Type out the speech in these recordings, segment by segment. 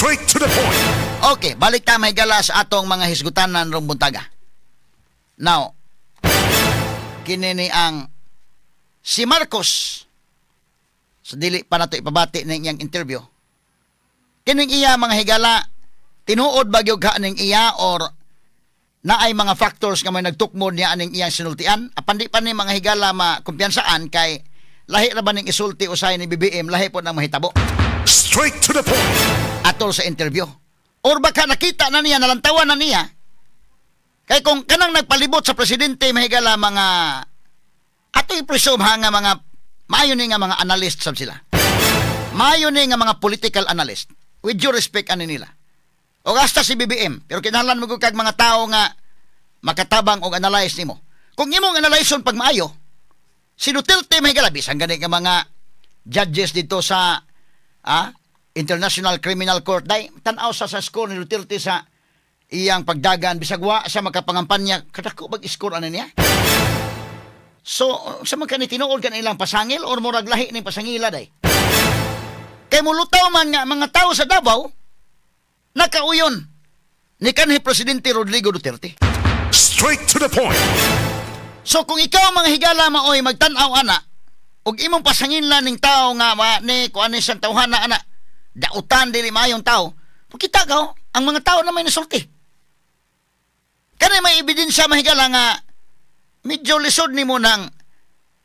Straight to the point. Okay, balik ta mahigala sa atong mga hisgutanan rong buntaga. Now, kinini ang si Marcos sa dili pa nato ipabati ning iyang interview. Kining iya mga higala tinuod ba gyud ning iya or naay mga factors nga may nagtukmod niya aning iyang sinultian? Apan di pa ni mga higala makumpiyansaan kay lahi ra ba ning isulti usay ni BBM, lahi po nang mahitabo. Straight to the point. Atol sa interview. Or baka nakita na niya, nalantawan na niya. Kay kung kanang nagpalibot sa presidente, mahigala mga ato i-presume ha nga mga maayo ni nga mga analyst sab sila. Maayo ni nga mga political analyst. With due respect ani nila. O hasta si BBM. Pero kinahanglan mo kag mga tao nga makatabang og analyze nimo. Kung imong analyson pag maayo, si Duterte mahigala bisan gani nga mga judges dito sa International Criminal Court day tan-aw sa score ni Duterte sa iyang pagdagan bisag wa siya makapangampanya kadako mag-score ano niya. So sa man kani tinuod kan ilang pasangil or murag lahi ning pasangila day. Kay mulutaw man nga mga tao sa Davao nakauyon ni kanhi presidente Rodrigo Duterte. Straight to the point. So kung ikaw mga higala maoy magtan-aw ana ug imong pasanginlan ning tao nga ni kuan ni siyang tawhana ana dautan dili mayong tao pagkita ka ang mga tao na may nasulti kanay may ebidensya mahigala nga medyo lisod nimo nang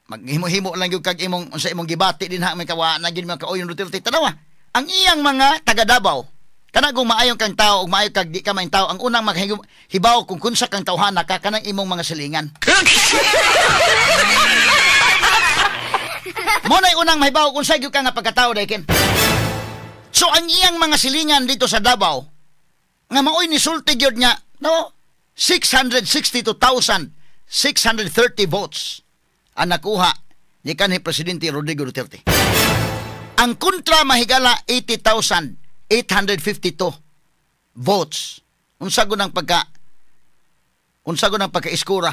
maghimo-himo lang yung kag imong unsa imong gibati din ha may kawa na gid mga kauyon Duterte tanawa ang iyang mga taga Davao kana kung maayong kang tao ug maayo kag di ka maayong tao ang unang maghibaw kung kunsa kang tawhana ka kanang imong mga silingan. Mo na unang mahibaw kung sa gyud ka nga pagkatao daykin. So ang iyang mga silingan dito sa Davao nga maoy ni sulti gyud niya no 662,630 votes ang nakuha ni kanhi presidente Rodrigo Duterte. Ang kontra mahigala 80,852 votes. Unsa gud ang pagka-iskura.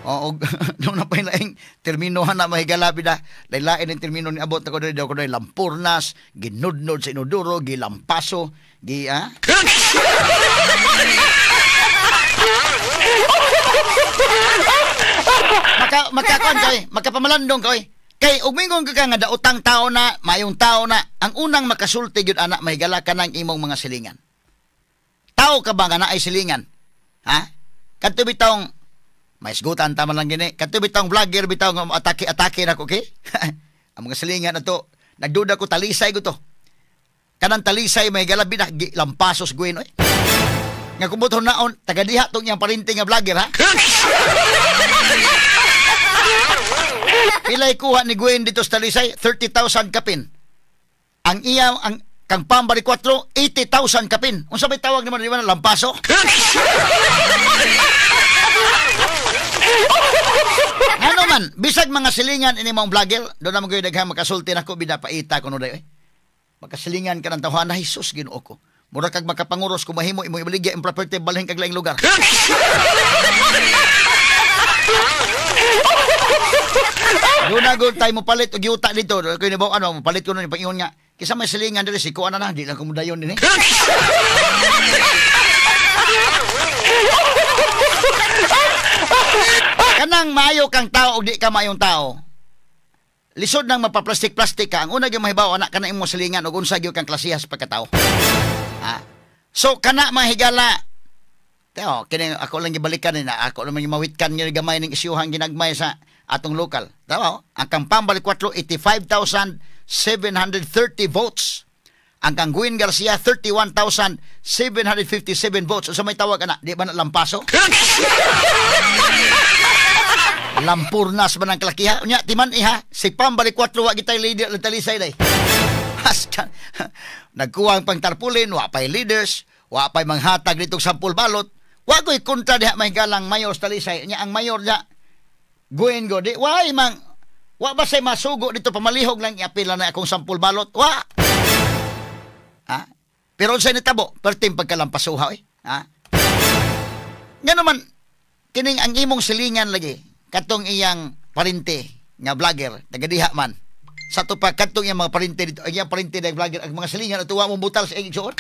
O doon na pa yung terminohan na mahigalabi na laylain ang termino ni abot ako daw ko daw lampurnas, ginudnod sa inuduro, gilampaso, makakon kay, makapamalandong kay. Kay ugmingong ka nga daotang tao na, mayong tao na, ang unang makasulti gyud anak mahigala ka ng imong mga silingan. Tao ka ba nga na ay silingan? Ha? Kadto bitong may isgutan tama lang gini. Kadto bitong vlogger bitong atake na ko, okay? Ang mga silingan na to, nagduda ko talisay ko to. Kanang talisay mahigala bida lampasos guwen oy. Nga kumuton naon taga diha tong yang parinting nga vlogger ha. Pilay kuha ni Gwen dito sa talisay 30,000 kapin. Ang iya ang kang Pambari 4 80,000 kapin. Unsa may tawag naman di ba lampaso? Ano man, bisag mga silingan ini mong vlogger, do na magayo daghang makasulti nako bida paita kuno day. Makasilingan ka ng tawhana Hesus Ginoo ko. Mura kag makapanguros kung mahimo imo ibaligya ang property balhin kag laing lugar. Doon na good tayo mo palit o giuta dito. Kaya nibaw ano, palit ko nun yung pag-iyon nga. Kisa may silingan dito, sikuan na di lang kumudayon din eh. Kanang maayo kang tao o di ka maayong tao. Lisod nang mapaplastik-plastik ka. Ang una yung mahibaw, anak ka na imong silingan o unsa yung kang klasihas pagkatao. So, kana mahigala. Teo, kini ako lang gibalikan na ako lang mawitkan nga gamay ning isyuhang ginagmay sa atong lokal. Tama, ang kang Pambali 4 85,730 votes. Ang kang Gwen Garcia 31,757 votes. So may tawag ana, di ba na lampaso? Lampurnas man ang kalakiha. Unya timan iha, si Pambali 4 wa gitay leader ng talisay day. Nagkuwang pang tarpulin, wa pay leaders, wa pay manghatag ditong 10 balot. Wa ko'y kontra diha may galang mayor sa talisay. Nya ang mayor diha Gwen go di wa ba say masugo dito pamalihog lang iapila na akong 10 balot. Wa. Pero sa nitabo, pertim pagkalampasuha Nga naman kining ang imong silingan lagi katong iyang parente nga vlogger taga diha man. sa tupa kadtong yung mga parente dito, ang yung parente na vlogger, ang mga silingan at tuwa mo butal sa iyong suot.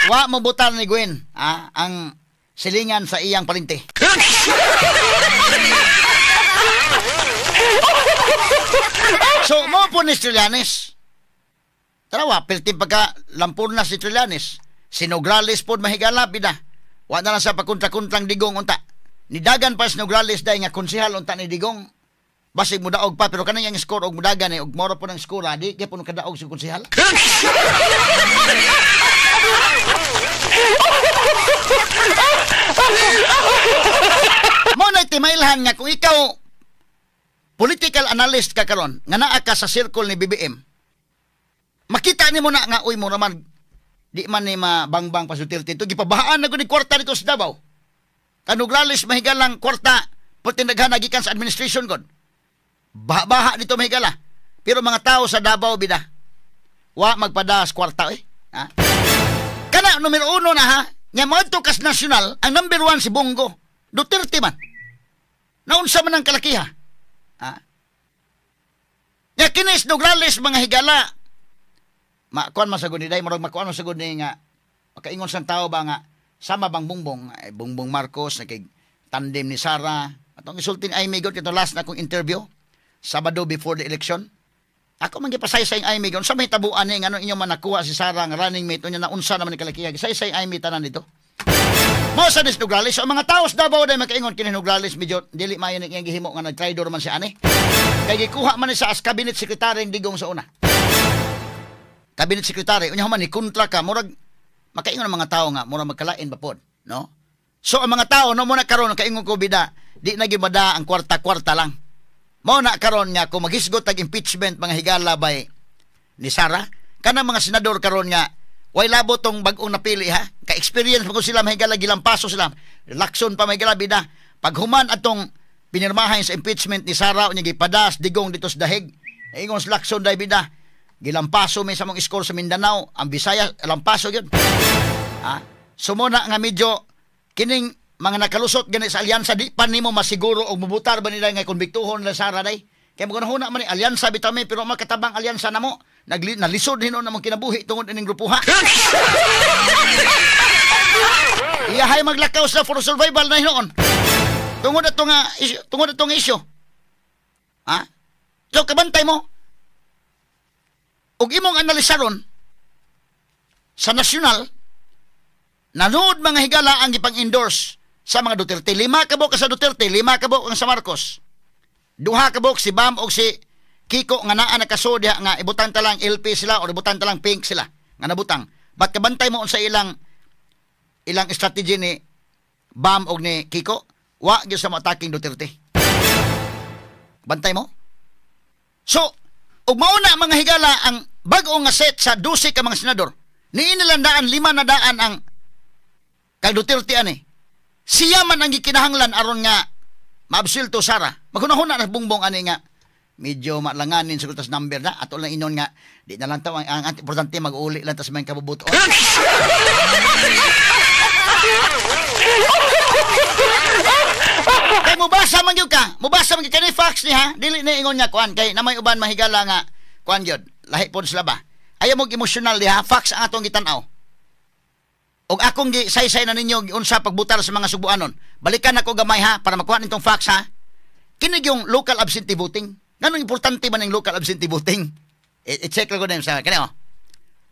Wa mo butal ni Gwen, ang silingan sa iyang parente. So, mo po ni Trillanes. Tarawa, pilting pagka lampur na si Trillanes. Sinugralis po mahigala, pida. Wa na lang sa pagkontra-kontrang digong unta. Nidagan pa sinugralis dahil nga konsihal unta ni digong. Basig mo daog pa, pero kanang yung score og mudagan og moro po ng score, di kaya po nung kadaog si konsihal. Mo na timailhan nga kung ikaw political analyst ka karon nga naa ka sa circle ni BBM, makita ni mo na nga uy mo naman di man ni mabangbang pasutilti ito gipabahaan na ni kwarta dito sa Davao kanugralis mahigalang kwarta putinaghan nagikan sa administration god baha dito mahigala pero mga tao sa Davao bida wa magpadas kwarta ha kana numero 1 na ha nya mo kas nasyonal ang number 1 si Bongo Duterte man naunsa man ang kalakiha nya kinis nugralis mga higala makuan masagod ni day murag makuan masagod ni nga makaingon sang tao ba nga sama bang Bongbong Marcos na kay tandem ni Sara atong isulting ay migot ito last na akong interview Sabado before the election ako man gipasay-say ay migot sa may tabuan ni ngano inyo man nakuha si Sara nga running mate unya naunsa naman ni kalakiha gisay-say ay mi tanan dito mo sa Nugralis ang mga taos Davao day makaingon kini Nugralis medyo dili mayo ni iyang gihimo nga nag-traidor man si ani kay gikuha man ni sa as cabinet secretary digong sa una cabinet secretary unya man ni kontra ka murag makaingon ang mga tao nga murag magkalain ba pod no so ang mga tao no mo na karon kaingon ko bida di na gibada ang kwarta-kwarta lang mo na karon nga kung maghisgot tag impeachment mga higala bay ni Sara kana mga senador karon nga way labo tong bag-ong napili ha ka experience pa ko sila mahigala gilampaso sila lakson pa mahigala bida pag human atong pinirmahan sa impeachment ni Sara unya gipadas digong dito sa dahig ingon sa lakson day bida gilampaso may sa mong score sa Mindanao ang Bisaya lampaso gyud sumuna nga medyo kining mga nakalusot gani sa alyansa di pa nimo masiguro og mubutar ba nila nga konbiktuhon la Sara day kay mo huna man ni alyansa bitami pero makatabang alyansa namo nalisod hinon namong kinabuhi tungod ining grupuha iyahay maglakaw sa for survival na hinon tungod atong issue so kabantay mo ug imong analisaron sa nasyonal nanood mga higala ang ipang-endorse sa mga Duterte 5 kabok sa Duterte 5 kabok ang sa Marcos 2 kabok si Bam og si Kiko nga naa nakasodya nga ibutang talang LP sila o ibutang talang pink sila nga nabutang bat kabantay mo sa ilang strategy ni Bam og ni Kiko wa gyud sa attacking Duterte bantay mo so ug mauna mga higala ang bag-o nga set sa 12 ka mga senador niinilandaan 5 na daan ang kay Duterte ani siya man ang gikinahanglan aron nga maabsilto Sara maghunahuna na Bongbong ani nga medyo malanganin sa kutas number na ato lang inon nga di na lang taw ang importante mag-uli lang tas may kabubuton kay mubasa man gyud ka kani fax ni ha dili na ingon niya kuan kay namay uban mahigala nga kuan gyud lahi pod sila ba ayaw mo emotional di ha fax ang atong gitan-aw og akong gisaysay na ninyo unsa pagbutar sa mga subuanon balikan ako gamay ha para makuha nitong fax ha kini yung local absentee voting nganong importante man ang local absentee voting i-check lang ko din sa kani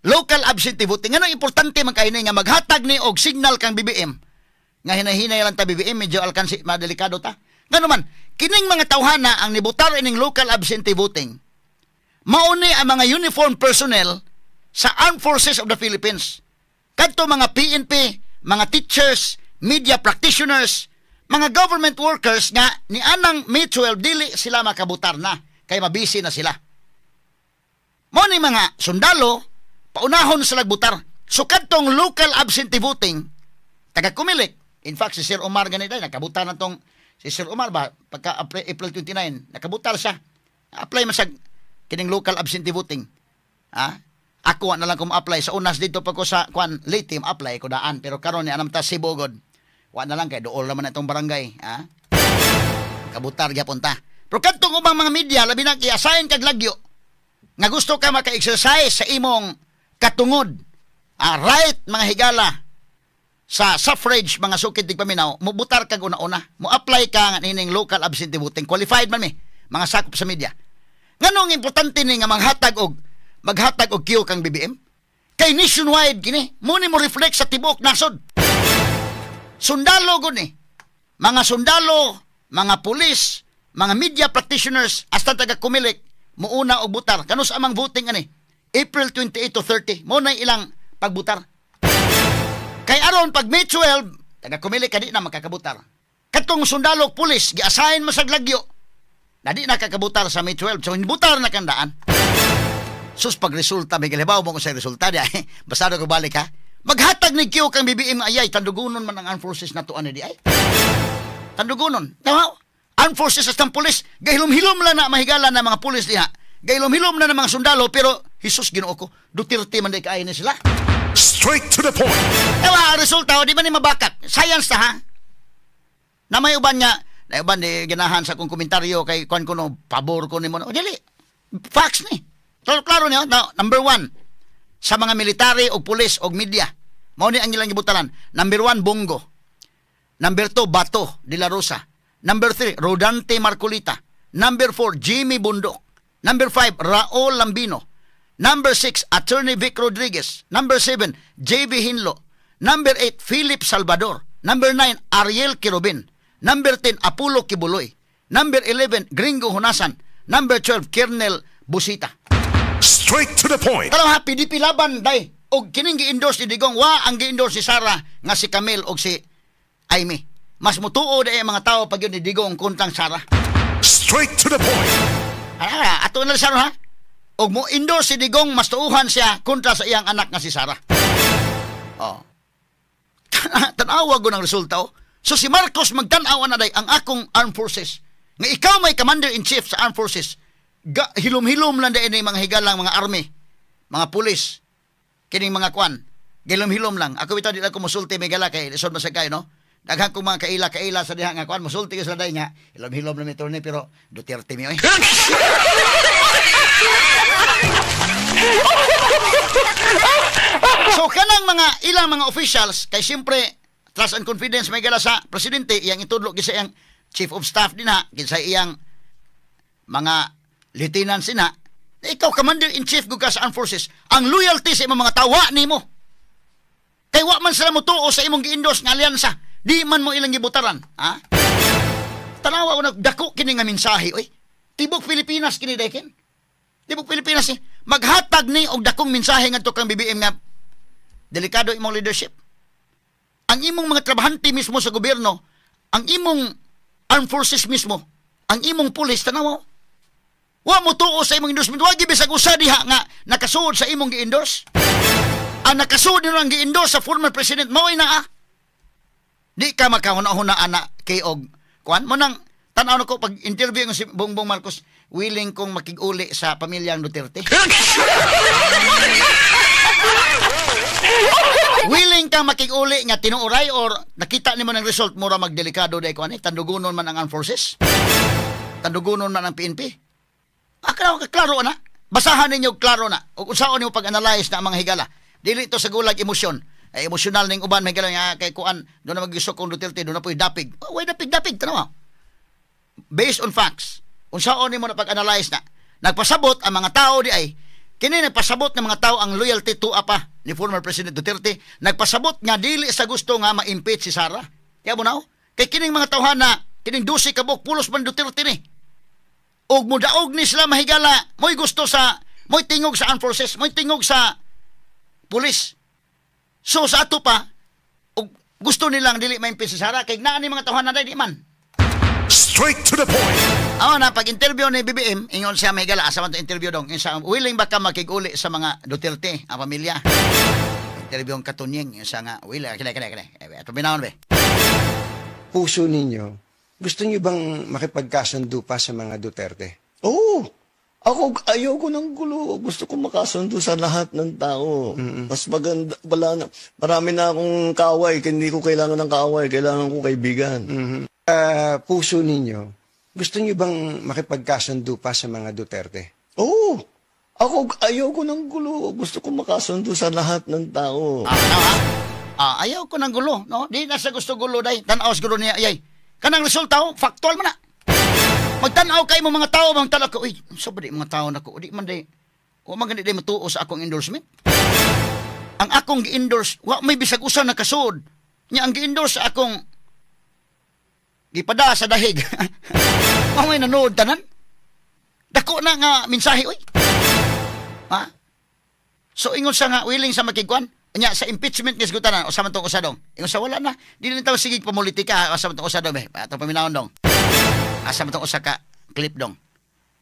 local absentee voting nganong importante man kay nga maghatag ni og signal kang BBM nga hinahinay lang ta BBM medyo alkansi madelikado ta ngano man kining mga tawhana ang nibutar ining local absentee voting mauni ang mga uniform personnel sa Armed Forces of the Philippines kadto mga PNP mga teachers media practitioners mga government workers nga ni anang May 12 dili sila makabutar na kay mabisi na sila mo ni mga sundalo paunahon sila butar so kadtong local absentee voting taga kumilik in fact si Sir Omar ganito nakabutar na tong si Sir Omar ba pagka April 29 nakabutar siya apply man sa kining local absentee voting ako na lang kung apply sa unas dito pa ko sa kwan late team apply ko daan pero karon ni anam ta Cebu god Wa na lang kay dool naman na itong barangay, ha? Kabutar gyapon ta. Pero kadtong ubang mga media labi na i-assign kag lagyo nga gusto ka maka-exercise sa imong katungod, right mga higala sa suffrage mga sukid tig paminaw, mubutar kag una-una, mo apply ka nga nining local absentee voting, qualified man mi mga sakop sa media. Nganong importante ni nga maghatag og kiyo kang BBM? Kay nationwide kini, mo ni mo reflect sa tibuok nasod. Sundalo gud ni. Mga sundalo, mga pulis, mga media practitioners hasta taga kumilik muuna og butar. Kanus amang voting ani? April 28 to 30. Mo na ilang pagbutar. Kay aron pag May 12, taga kumili ka di na makakabutar. Katong sundalo pulis, gi-assign mo sa lagyo, na di nakakabutar sa May 12. So, butar na kandaan. Sus, pag resulta, may galibaw mo ko sa resulta di ay. Basado ko balik ha. Maghatag ni Kiyo kang BBM ayay, tandugunon man ang armed forces na tuan di ay. Tandugunon. Now, armed forces at ang pulis, gahilom-hilom lang na mahigala na mga pulis diha. Gahilom-hilom na ng mga sundalo, pero Jesus Ginoo ko, Duterte man di kaayon sila. Straight to the point. Ewa, resulta, di ba ni mabakat? Science ta, ha? Na may uban niya, na uban di ganahan sa kong komentaryo kay kuan ko no, pabor ko ni mo. O, dili. Facts ni. Klaro niyo, number 1, sa mga military o pulis o media, mao ni ang ilang gibutaran. Number 1, Bongo. Number 2, Bato de la Rosa. Number 3, Rodante Marcolita. Number 4, Jimmy Bundok. Number 5, Raul Lambino. Number 6, Attorney Vic Rodriguez. Number 7, J.B. Hinlo. Number 8, Philip Salvador. Number 9, Ariel Kirobin. Number 10, Apollo Kibuloy. Number 11, Gringo Honasan. Number 12, Kernel Busita. Straight to the point. Pero ha, PDP laban, day. O kining gi-endorse ni Digong, wa ang gi-endorse si Sara nga si Camille o si Aimee. Mas mutuo day mga tao pag yun ni Digong kuntang Sara. Straight to the point. Ato na Sara ha? O mo endorse si Digong, mas tuuhan siya kontra sa iyang anak nga si Sara. Oh. Tanawa ko ng resulta, oh. So si Marcos magtanawa na day ang akong armed forces. Nga ikaw may commander-in-chief sa armed forces. Hilom-hilom lang day ni mga higalang mga army, mga pulis, kining mga kwan. Hilom-hilom lang. Ako bitaw di ako musulti may gala kay lisod masagay, no? Daghang kong mga kaila-kaila sa diha nga kwan. Musulti ko sa day nga. Hilom-hilom lang ito ni pero Duterte mi, oy. So kanang ilang mga officials kay siyempre trust and confidence may gala sa presidente iyang itudlo gisa iyang chief of staff din ha gisa iyang mga lieutenants din ha. Ikaw commander-in-chief gud ka sa armed forces, ang loyalty sa imong mga tawa nimo kay wa man sila motuo sa imong gi-endorse nga alyansa, di man mo ilang gibutaran, ha? Tanawa ko nagdako kini nga mensahe, oy. Tibok Pilipinas kini dayken. Tibok Pilipinas maghatag ni og dakong mensahe ngadto kang BBM nga delikado imong leadership. Ang imong mga trabahante mismo sa gobyerno, ang imong armed forces mismo, ang imong pulis, tanawa, wa mo tuo sa imong endorsement. Wa gibisag usa diha nga nakasuod sa imong gi-endorse. Ang nakasuod nyo ang gi-endorse sa former president, mao'y na di ka makahuna-huna ana kay og kuan mo nang tanaw na ko pag interview ng si Bongbong Marcos, willing kong makig-uli sa pamilyang Duterte. Willing kang makig-uli nga tinuoray or nakita nimo ng result mura magdelikado day ko ani, tandugunon man ang armed forces, tandugunon man ang PNP. Klaro na. Basahan ninyo klaro na. O kung saan nyo pag-analyze na ang mga higala. Dili ito sa gulag emosyon. Ay emosyonal ning uban may gala nga kay kuan do na magiso kong Duterte do na po'y dapig. Oh, way dapig tanaw. Based on facts. Kung saan nimo na pag-analyze na. Nagpasabot ang mga tao di ay kini nagpasabot ng mga tao ang loyalty to apa ni former President Duterte. Nagpasabot nga dili sa gusto nga ma-impeach si Sara. Kaya mo na kay kining mga tawhan na kining 12 kabuk pulos man Duterte ni. Og mudaog ni sila mahigala, mo'y gusto sa mo'y tingog sa armed forces, mo'y tingog sa pulis. So sa ato pa, og gusto nilang dili ma-impeach si Sara kay naa ni mga tawhan na di man. Straight to the point. Na pag-interview ni BBM, ingon siya may gala asa man to interview dong. Isa willing ba ka makig-uli sa mga Duterte, ang pamilya? Interview ang katunyeng, isa nga willing kaya. Ato binawon be. Puso ninyo, gusto niyo bang makipagkasundo pa sa mga Duterte? Oo. Ako, ayoko ng gulo. Gusto ko makasundo sa lahat ng tao. Mas maganda, marami na akong kaaway. Hindi ko kailangan ng kaaway. Kailangan ko kaibigan. Puso ninyo, gusto niyo bang makipagkasundo pa sa mga Duterte? Oo. Ako, ayoko ng gulo. Gusto ko makasundo sa lahat ng tao. Ayaw ko ng gulo, no? Di na sa gusto gulo, day. Tanaw sa gulo niya, ayay. Kanang resulta, factual mo na. Magtanaw kay mo mga tao, mga tala ko, uy, sabadi mga tao na ko, di man day, o maganda day matuo sa akong endorsement. Ang akong gi-endorse, may bisag usa na kasud. Nya ang gi-endorse sa akong gipada sa dahig. May nanood tanan. Dako na nga mensahe, uy. Ha? So ingon sa nga willing sa makigkuan, nya sa impeachment ni sugutanan o sa man tong usadong. Ingon sa wala na, di na taw sige pamulitika o sa man tong usadong be. Ato paminawon dong. Asa man tong usa ka clip dong.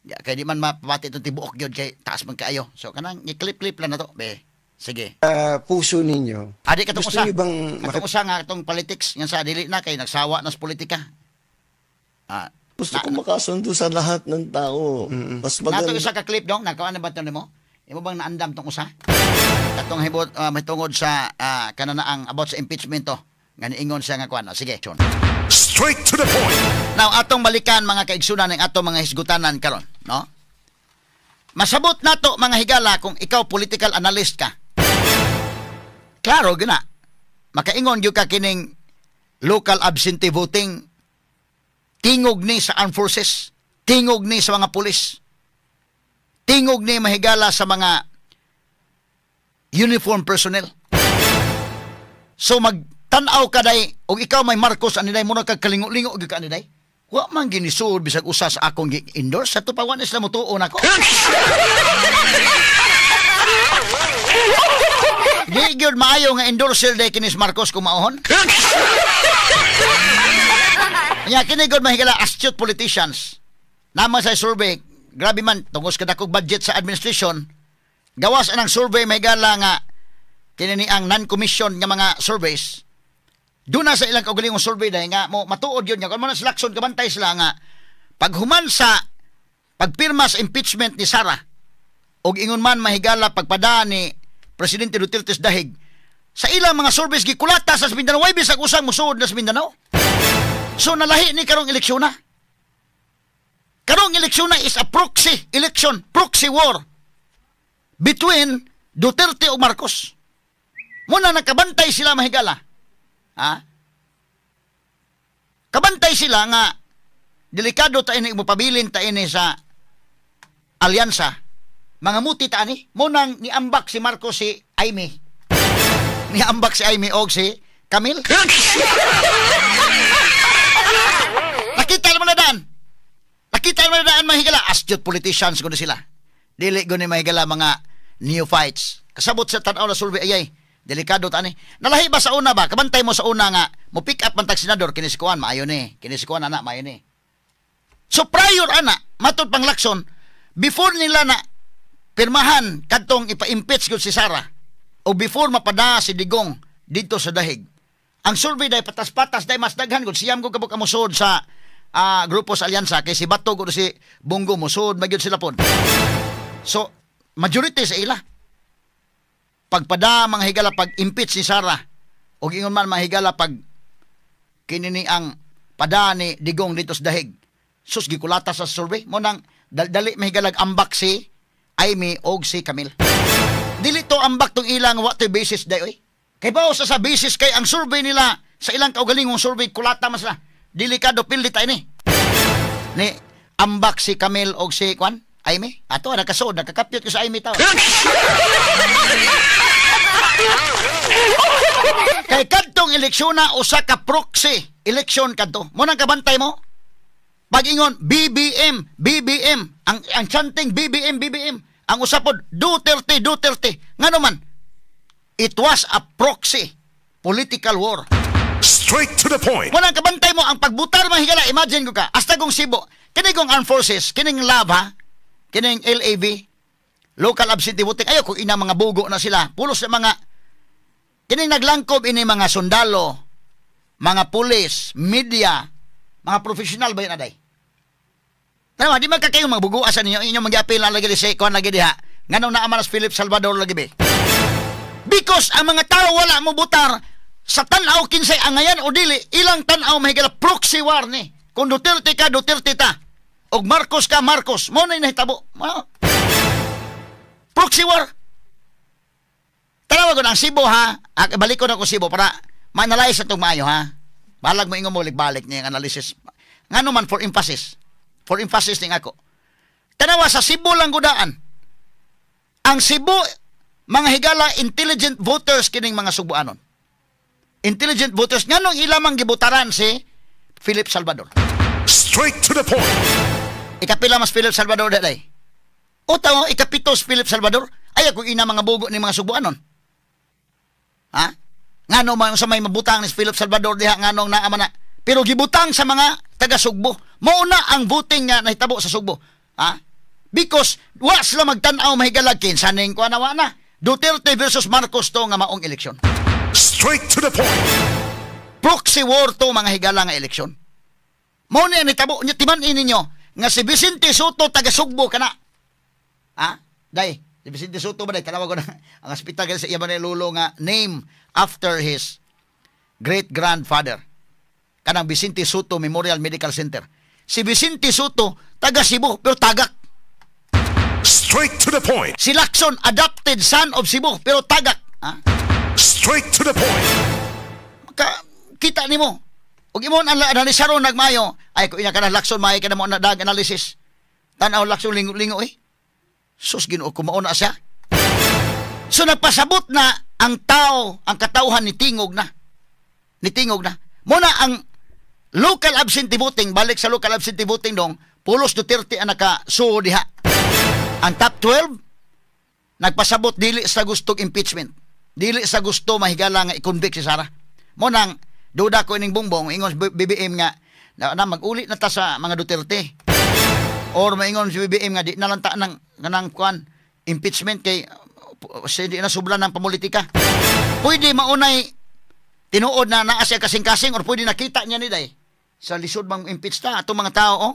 Ya kay di man mapapati itong tibuok gyud kay taas man kaayo. So kanang i-clip-clip lang na to be. Sige. Puso ninyo, Adi katong gusto usa. niyo bang Katong usa nga atong politics nga sa dili na kay nagsawa na sa politika. Gusto ko makasundo sa lahat ng tao. Mas maganda. Nato isa ka clip dong, nakawan na ba ito nimo? Imo bang naandam tong usa? Katong hibot may tungod sa kananaang about sa impeachment to. Nga niingon siya nga kuan. Sige, chon. Straight to the point. Now, atong balikan mga kaigsunan ng atong mga hisgutanan karon, no? Masabot nato mga higala kung ikaw political analyst ka. Klaro gina. Makaingon gyud ka kining local absentee voting tingog ni sa armed forces, tingog ni sa mga pulis, tingog ni mahigala sa mga uniform personnel. So magtanaw ka day, o ikaw may Marcos aniday mo na kagkalingo-lingo gyud ka aniday. Wa man ginisud bisag usa sa akong endorse sa tupawan isla mo tuon ako. Di gyud maayo nga endorser day kinis Marcos kumaohon. Nya kini gud mahigala astute politicians. Nama sa survey, grabe man tungos kadakog budget sa administration. Gawas anang survey mahigala nga kini ni ang non-commission nga mga surveys. Doon na sa ilang kaugalingong survey dahil nga mo matuod yun nga kung mo na selection kabantay sila nga paghuman sa pagpirma sa impeachment ni Sara og ingon man mahigala pagpada ni Presidente Duterte dahig sa ilang mga surveys gikulata sa Mindanao way bisag usang musuod na sa Mindanao. So nalahi ni karong eleksyon na. Karong eleksyon na is a proxy election, proxy war between Duterte ug Marcos. Muna nakabantay sila mahigala. Ha? Kabantay sila nga delikado ta ini mopabilin ta ini sa alyansa. Mga muti ta ani, munang niambak si Marcos si Aimee. Niambak si Aimee og si Camille. Nakita naman na daan. Nakita naman na daan mahigala astute politicians kuno sila. Dili guni mahigala mga neophytes. Kasabot sa tan-aw na survey ayay. Delikado tani. Nalahi ba sa una ba? Kabantay mo sa una nga mo pick up man tag senador kinisikuan maayo ni. Kinisikuan ana maayo ni. So prior ana matud pang lakson before nila na pirmahan kadtong ipa-impeach gud si Sara o before mapada si Digong dito sa dahig. Ang survey day patas-patas day mas daghan gud siyam gud kabuk amusod sa grupo sa alyansa kay si Bato gud si Bongo musod magyud sila pod. So majority sa ila pagpada mga higala pag impeach ni Sara o ingon man mga higala pag kinini ang pada ni Digong dito sa dahig sus gikulata sa survey mo nang dali mahigalag ambak si Aimee og si Camille dili to ambak tong ilang what the basis day oy kay bao sa basis kay ang survey nila sa ilang kaugalingong survey kulata mas na delikado pildi ta ini ni ambak si Camille og si Kwan Aimee ato nakasod nakakapyot ko sa Aimee taw. Kay kadtong eleksyon na usa ka proxy election kadto. Mo nang kabantay mo? Pag-ingon BBM ang chanting BBM ang usapod Duterte ngano man it was a proxy political war. Straight to the point. Mo nang kabantay mo ang pagbutar mahigala imagine ko ka hasta kung Cebu kining kong armed forces kining LAV kining LAV local absentee voting ayo kung ina mga bugo na sila pulos sa mga kining naglangkob ini mga sundalo mga pulis media mga professional ba yun aday Tama, di man ka kayo magbuguasan ninyo, inyong mag-apil ang lagi di si Kuan lagi diha. Nganong naamanas Philip Salvador lagi be. Because ang mga tao wala mo butar sa tanaw kinsay angayan o dili, ilang tanaw mahigala proxy war ni. Kung Duterte ka, Duterte ta. Og Marcos ka, Marcos. Mo na nahitabo. Proxy war. Tanawa ko ng Cebu ha. Balik ko na ko Cebu para ma-analyze itong maayo ha. Balag mo ingong mo balik niya yung analysis. Nga naman for emphasis. For emphasis ning ako. Tanawa sa Cebu lang gudaan. Ang Cebu, mga higala, intelligent voters kining mga Subuanon. Intelligent voters. Nga nung ilamang gibutaran si Philip Salvador. Straight to the point. Ikapila mas Philip Salvador daday. O tao, ikapitos Philip Salvador. Ay ako ina mga bugo ni mga Subuanon. Ha? Nga nung sa may mabutang ni Philip Salvador diha nga nung naama na. Pero gibutang sa mga taga-Sugbo. Mauna ang voting nga nahitabo sa Sugbo. Ha? Because wa sila magtan-aw mahigalag kinsa ning kuan na Duterte versus Marcos to nga maong eleksyon. Straight to the point. Proxy war to mga higala nga eleksyon. Mao ni nahitabo nya timan-in ninyo nga si Vicente Soto taga-Sugbo kana. Ha? Day, si Vicente Soto ba day tanawa ko na ang hospital sa iya man lulo nga name after his great grandfather. Kanang Vicente Soto Memorial Medical Center. Si Vicente Soto, taga Cebu, pero tagak. Straight to the point. Si Lacson, adopted son of Cebu, pero tagak. Ha? Straight to the point. Kita ni mo. Huwag mo analisaron nagmayo. Ay, kung ina ka na Lacson, may ka na mo na dag analysis. Tanaw Lacson, lingo-lingo eh. Sus, ginoo, kumaon na siya. So, nagpasabot na ang tao, ang katauhan ni Tingog na. Muna ang local absentee voting, balik sa local absentee voting dong, pulos Duterte ang naka-suo diha. Ang top 12, nagpasabot dili sa gustong impeachment. Dili sa gusto mahigala nga i-convict si Sara. Munang, duda ko ining Bongbong, ingon BBM nga, na mag-uli na ta sa mga Duterte. Or maingon si BBM nga, di nalanta ng kuan, impeachment kay, di na sublan ng pamulitika. Pwede maunay, tinuod na naa siya kasing-kasing or pwede nakita niya ni day sa lisod bang impeach ta ato mga tao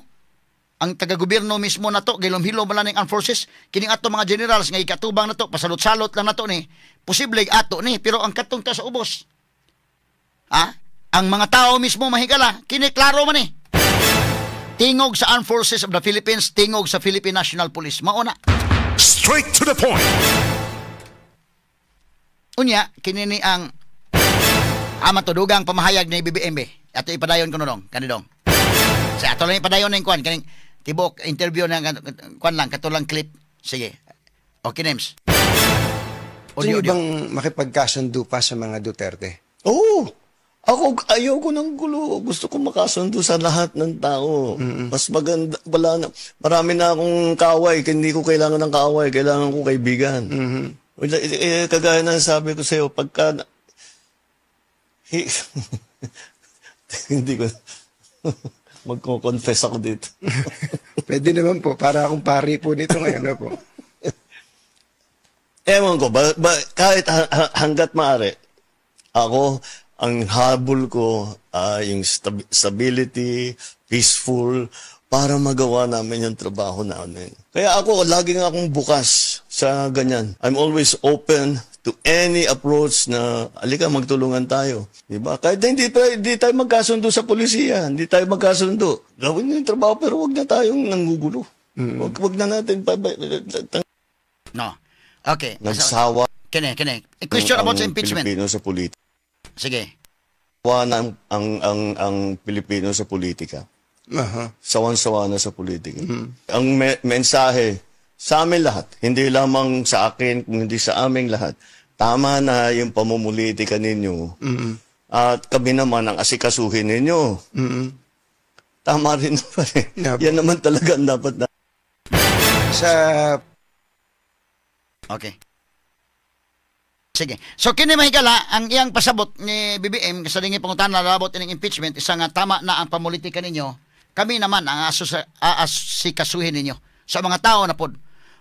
ang taga-gobyerno mismo na to gilom-hilom man ning armed forces kining ato mga generals nga ikatubang na to pasalot-salot lang na to ni posible ato ni pero ang katong ta sa ubos ang mga tao mismo mahigala kini klaro man ni tingog sa armed forces of the Philippines tingog sa Philippine National Police mauna straight to the point unya kini ni ang matudugang pamahayag ni BBM ato ipadayon ko nung kanidong sa ato lang ipadayon ng kwan kaning tibok interview ng kwan lang katulang clip sige okay names Gusto bang makipagkasundo pa sa mga Duterte? Oo. Ako, ayaw ko ng gulo. Gusto ko makasundo sa lahat ng tao. Mas maganda, marami na akong kaaway. Hindi ko kailangan ng kaaway. Kailangan ko kaibigan. Kagaya na sabi ko sa'yo, pagka hindi ko magko-confess ako dito. Pwede naman po, para akong pari po nito ngayon po. Ewan ko, kahit hanggat maaari, ako, ang habol ko, yung stability, peaceful, para magawa namin yung trabaho namin. Kaya ako, laging akong bukas sa ganyan. I'm always open to any approach na, alika, magtulungan tayo. Diba? Kahit hindi tayo magkasundo sa polisiya, hindi tayo magkasundo. Gawin yung trabaho, pero wag na tayong nanggugulo. Wag na natin no. Okay. Nagsawa. Kene. A question about sa impeachment. Pilipino sa politika. Sige. Ang Pilipino sa politika. Sawan-sawa na sa politika. Ang mensahe sa amin lahat, hindi lamang sa akin, kung hindi sa aming lahat, tama na yung pamumulitika ninyo. At kami naman ang asikasuhin ninyo. Tama rin naman eh. Yan naman talaga ang dapat na. Okay. Sige. So, kini mahigala, ang iyang pasabot ni BBM, sa dingin pangutan na labot ining impeachment, isa nga tama na ang pamulitika ninyo, kami naman ang aasikasuhin ninyo. Sa mga tao na pod.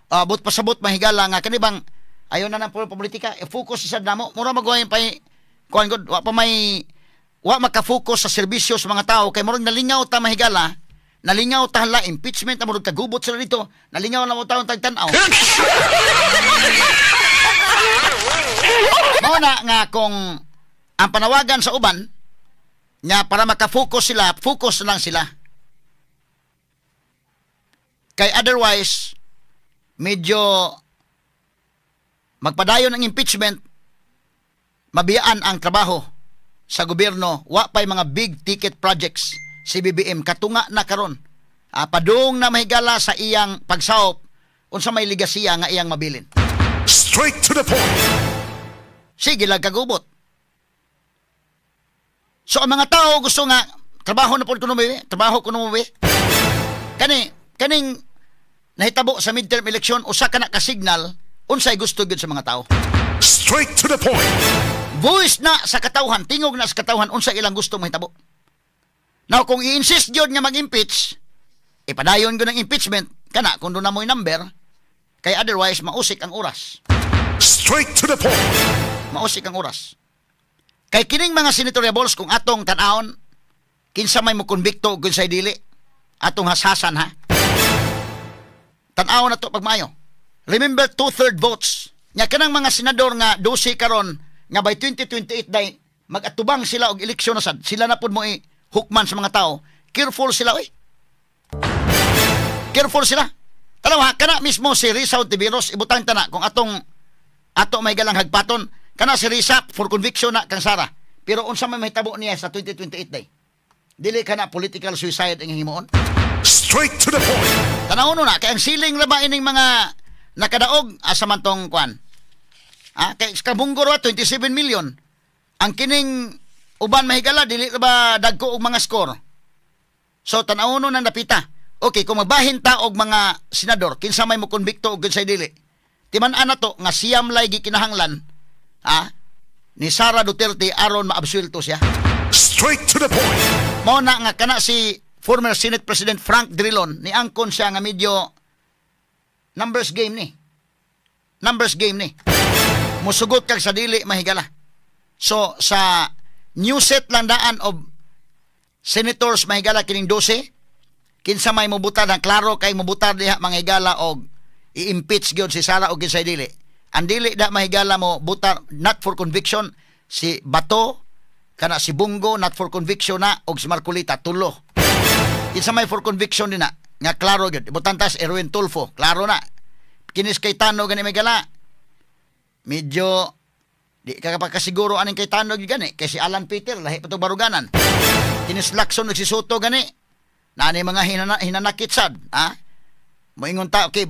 But pasabot mahigala nga, kanibang, ayaw na ng politika, focus sa damo, mura magawain pa kuhan ko, wa makafocus sa serbisyo sa mga tao, kay murag nalingaw ta mahigala, nalingaw tahala impeachment na murag kagubot sila dito, nalingaw na mo taon tagtanaw. Mao na nga kung ang panawagan sa uban nga para maka-focus sila, focus lang sila. Kay otherwise, medyo magpadayon ang impeachment, mabiyaan ang trabaho sa gobyerno, wa pay mga big ticket projects si BBM katunga na karon. Padung na mahigala sa iyang pagsawop unsa may ligasiya nga iyang mabilin. Straight to the point. Sige lang kagubot. So ang mga tao gusto nga trabaho na po kuno mo, trabaho kuno mo. Kaning nahitabo sa midterm election usa ka na ka signal unsay gusto gyud sa mga tao. Straight to the point. Voice na sa katawhan, tingog na sa katawhan unsa ilang gusto mahitabo. Now kung i-insist gyud nga mag-impeach, ipadayon gyud ng impeachment kana kun na mo'y number, kay otherwise mausik ang oras. Straight to the point. Mausik ang oras. Kay kining mga senatoriables kung atong tan-awon kinsa may mo konbikto ug say dili, atong hashasan ha. Tan-awon na to pagmaayo. Remember 2/3 votes. Nya kanang mga senador nga 12 karon nga by 2028 day mag-atubang sila og eleksyon na sad. Sila na pud mo hukman sa mga tao. Careful sila oy. Careful sila. Tanawa kana mismo si Risa Ontiveros ibutang tana kung ato may galang hagpaton kana si Risa for conviction na kang Sara. Pero unsa may mahitabo niya sa 2028 day? Dili kana political suicide ang himuon. Straight to the point. Tanawon na kay ang siling ra ba ining mga nakadaog asamantong kwan. Kay Kabunggor 27 million. Ang kining uban mahigala dili ra ba dagko og mga score. So tanawon na napita. Okay, kung magbahin ta og mga senador kinsa may mo konbikto og say dili. Timan-an na to nga siyam lay gikinahanglan ni Sara Duterte aron maabsuelto siya. Straight to the point. Mao na nga kana si former Senate President Frank Drilon ni angkon siya nga medyo numbers game ni. Musugot kag sa dili mahigala. So sa new set lang daan of senators mahigala kining 12 kinsa may mobutad ang klaro kay mobutad diha mahigala og i-impeach gyud si Sara og kinsay dili. Ang dili da mahigala mo butar not for conviction si Bato kana si Bungo not for conviction na og si Marcolita tulo. Kinsa may for conviction din na nga klaro gyud. Butantas Erwin Tulfo, klaro na. Kinis Cayetano gani mahigala. Medyo di ka pagkasiguro aning Cayetano gyud gani kay si Alan Peter lahi pa to baruganan. Kinis Lacson ug si Soto gani. Nani mga hinanakit sad, moingon ta okay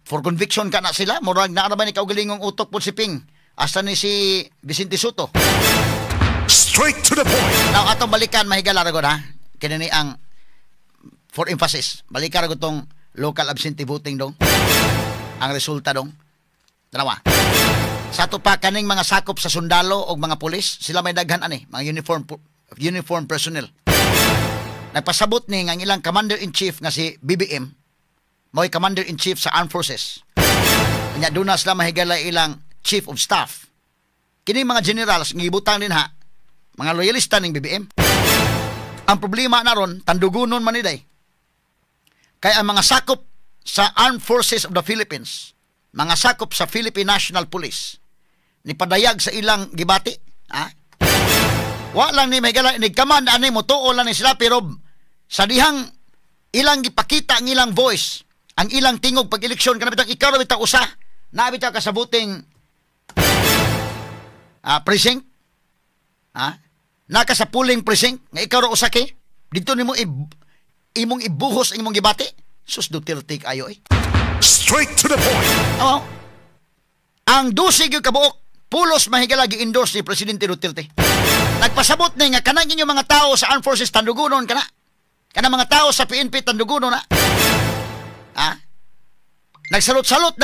for conviction ka na sila murag naa ba ni kaugalingong utok pud si Ping hasta ni si Vicente Soto. Straight to the point. Now atong balikan mahigala ra gud kini ang for emphasis balikan ra gud tong local absentee voting dong ang resulta dong dalawa sa ato pa kaning mga sakop sa sundalo og mga pulis sila may daghan mga uniform personnel. Nagpasabot ni ang ilang commander-in-chief nga si BBM, mo'y commander-in-chief sa armed forces. Kanya doon na sila mahigala ilang chief of staff. Kini mga generals, ngibutang din mga loyalista ng BBM. Ang problema na ron, tandugunon maniday. Kaya ang mga sakop sa armed forces of the Philippines, mga sakop sa Philippine National Police, nipadayag sa ilang gibati, wa lang ni mahigala ni command ani mo tuo lang ni sila pero sa dihang ilang gipakita ang ilang voice ang ilang tingog pag eleksyon kana bitang ikaw ra bitaw usa na bitaw ka sa voting precinct naka sa polling precinct nga ikaw ra usa kay dito nimo imong ibuhos ang imong gibati sus Duterte ayo Straight to the point. Ang 12 gyud kabuok pulos mahigala gi-endorse ni Presidente Duterte. Nagpasabot ni nga kanang inyo mga tao sa armed forces tandugunon kana. Kanang mga tao sa PNP tandugunon na. Nagsalot-salot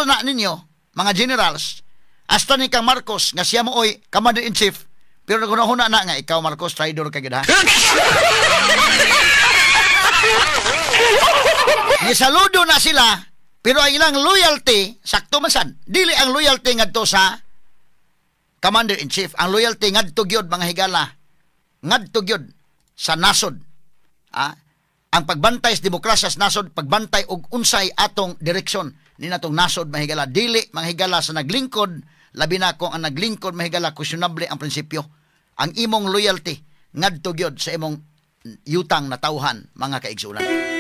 na ninyo mga generals hasta ni kang Marcos nga siya mo oy commander-in-chief pero nagunahuna na nga ikaw Marcos traitor ka gid Nisaludo na sila pero ang ilang loyalty sakto man sad. Dili ang loyalty ngadto sa commander-in-chief, ang loyalty ngadto gyud mga higala. Ngadto gyud sa nasod. Ang ang pagbantay sa demokrasya sa nasod, pagbantay og unsay atong direksyon ni natong nasod mahigala, dili mahigala sa naglingkod, labi na kung ang naglingkod mahigala questionable ang prinsipyo. Ang imong loyalty ngadto gyud sa imong yutang na tawhan, mga kaigsunan.